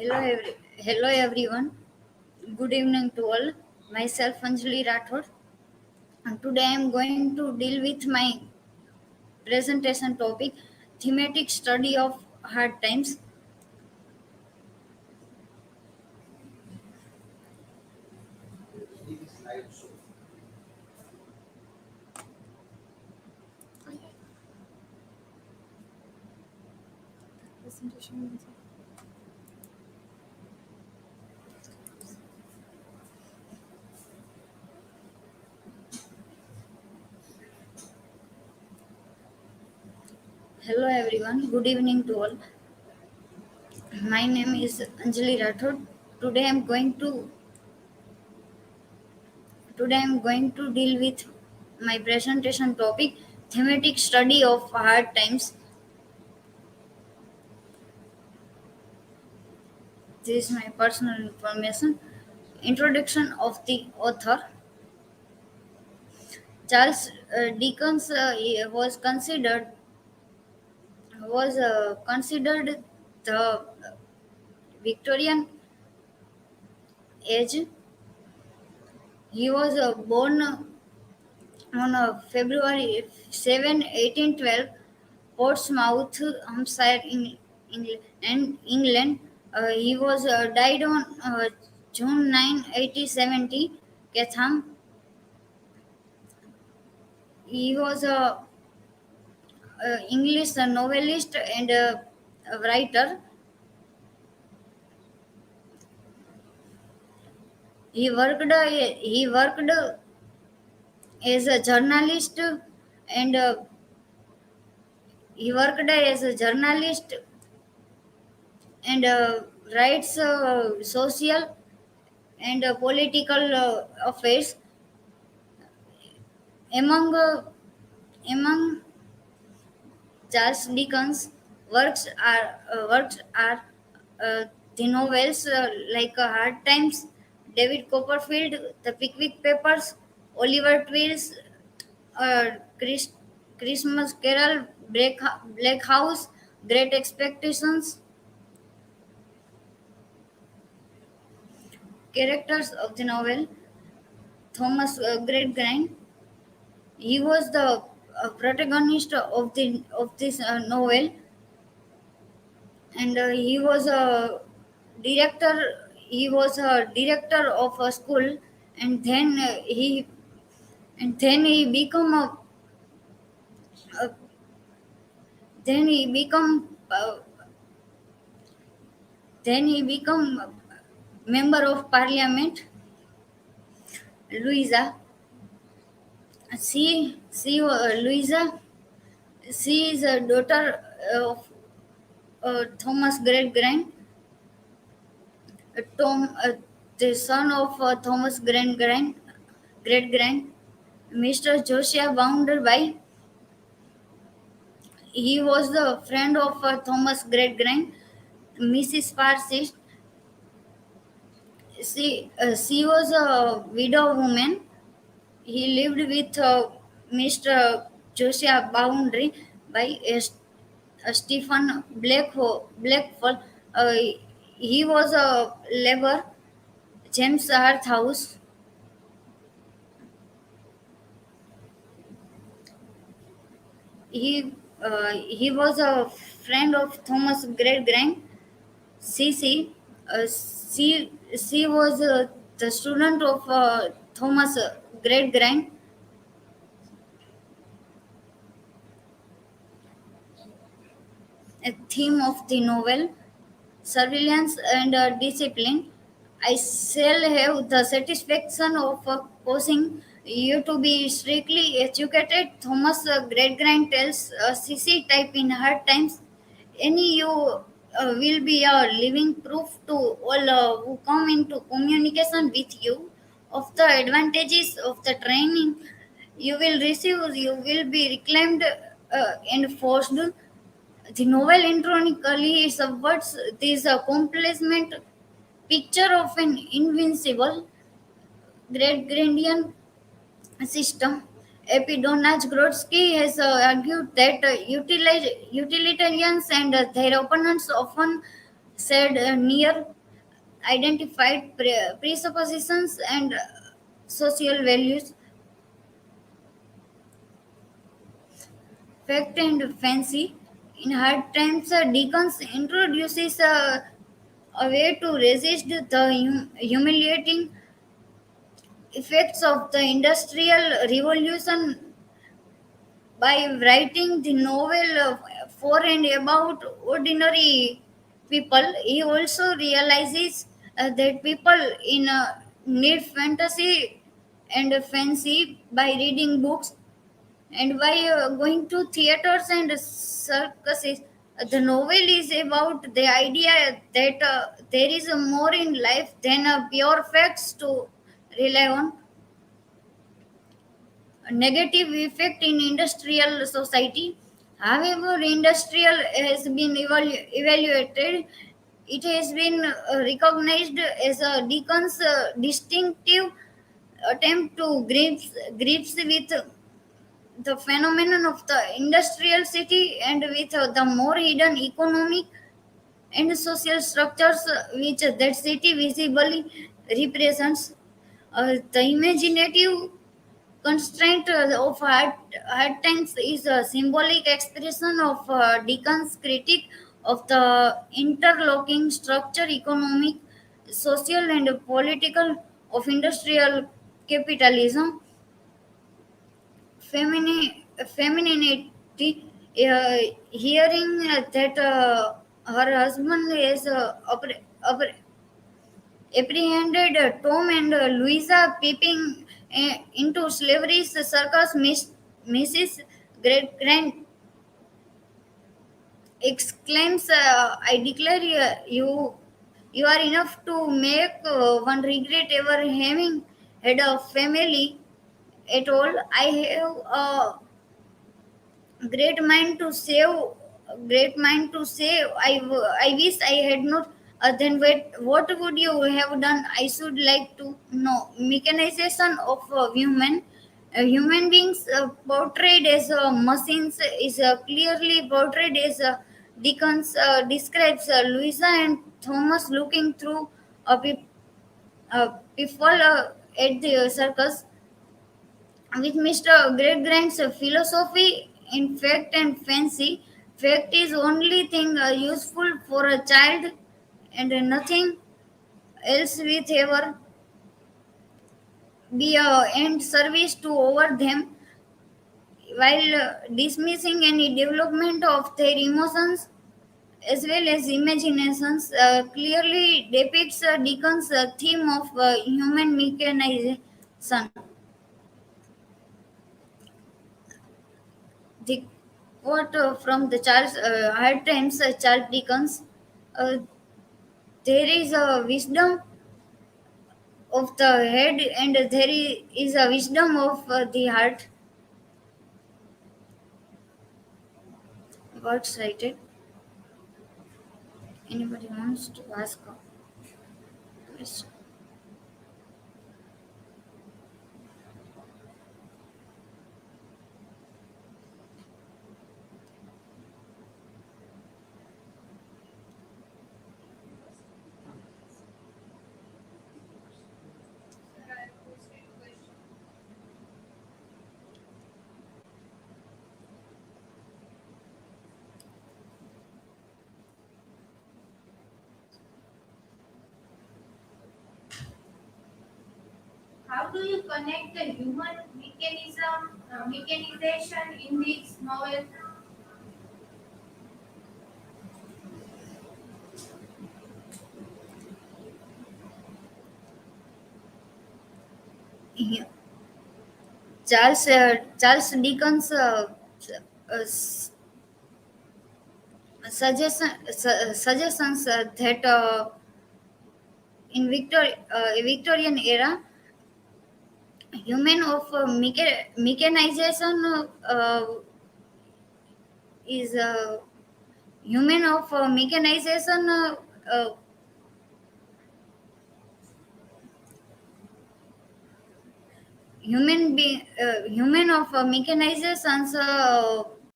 Hello everyone. Good evening to all. Myself Anjali Rathod, and today I am going to deal with my presentation topic, thematic study of hard times. Hello everyone. Good evening to all. My name is Anjali Rathod. Today I am going to today I am going to deal with my presentation topic, thematic study of hard times. This is my personal information. Introduction of the author. Charles Dickens was considered the Victorian age. He was born on February 7, 1812, Portsmouth, Hampshire, England. He was died on June 9, 1870, Chatham. He was a English novelist and a writer. He worked as a journalist and he worked as a journalist and writes social and political affairs. Among Charles Dickens' works are the novels like Hard Times, David Copperfield, The Pickwick Papers, Oliver Twist, uh, Chris, Christmas Carol, Black House, Great Expectations. Characters of the novel: Thomas Great Grind. He was the protagonist of this novel, and he was a director of a school, and then he become a then he become then he become member of parliament. Louisa, Louisa, she is a daughter of Thomas Great Grind, Tom, the son of Thomas Great Grind. Mr. Josiah bounded by. He was the friend of Thomas Great Grind. Mrs. Parsis, she was a widow woman. He lived with Mr. Josiah Boundary by Stephen Blackfall. Uh, he was a labor. James Harthouse. He was a friend of Thomas Great Grind. Cece, she was the student of Thomas Great Grind. A theme of the novel: surveillance and discipline. I shall have the satisfaction of causing you to be strictly educated. Thomas Great tells CC type in hard times. Any you will be a living proof to all who come into communication with you of the advantages of the training you will receive. You will be reclaimed and forced. The novel ironically subverts this complacent picture of an invincible great Grandian system. Epidonaj Grodsky has argued that utilitarians and their opponents often said near identified presuppositions and social values, fact and fancy. In hard times, Dickens introduces a way to resist the humiliating effects of the Industrial Revolution by writing the novel for and about ordinary people. He also realizes that people in need fantasy and fancy by reading books and by going to theaters and circuses. The novel is about the idea that there is more in life than pure facts to rely on. A negative effect in industrial society. However, industrial has been evaluated. It has been recognized as a Dickens' distinctive attempt to grips with the phenomenon of the industrial city and with the more hidden economic and social structures which that city visibly represents. The imaginative constraint of hard times is a symbolic expression of Dickens' critique of the interlocking structure, economic, social, and political of industrial capitalism. Femininity, hearing that her husband is apprehended Tom and Louisa peeping into slavery's circus. Mrs. Great Grant exclaims, "I declare you are enough to make one regret ever having had a family at all. I have a great mind to save great mind to save. I wish I had not. Then what would you have done? I should like to know. Mechanization of human beings portrayed as machines is clearly portrayed as Dickens describes Louisa and Thomas looking through people at the circus with Mr. Great Grant's philosophy in fact and fancy. Fact is only thing useful for a child and nothing else with ever be a end service to over them, while dismissing any development of their emotions as well as imaginations, clearly depicts Dickens' theme of human mechanization. The quote from the Charles Hard Times, Charles Dickens, uh, there is a wisdom of the head and there is a wisdom of the heart. What's cited? Anybody wants to ask a question? How do you connect the human mechanization in this novel? He- Charles Dickens s- suggestions that in Victorian era, human of mechanization is human of mechanization uh, human of mechanizations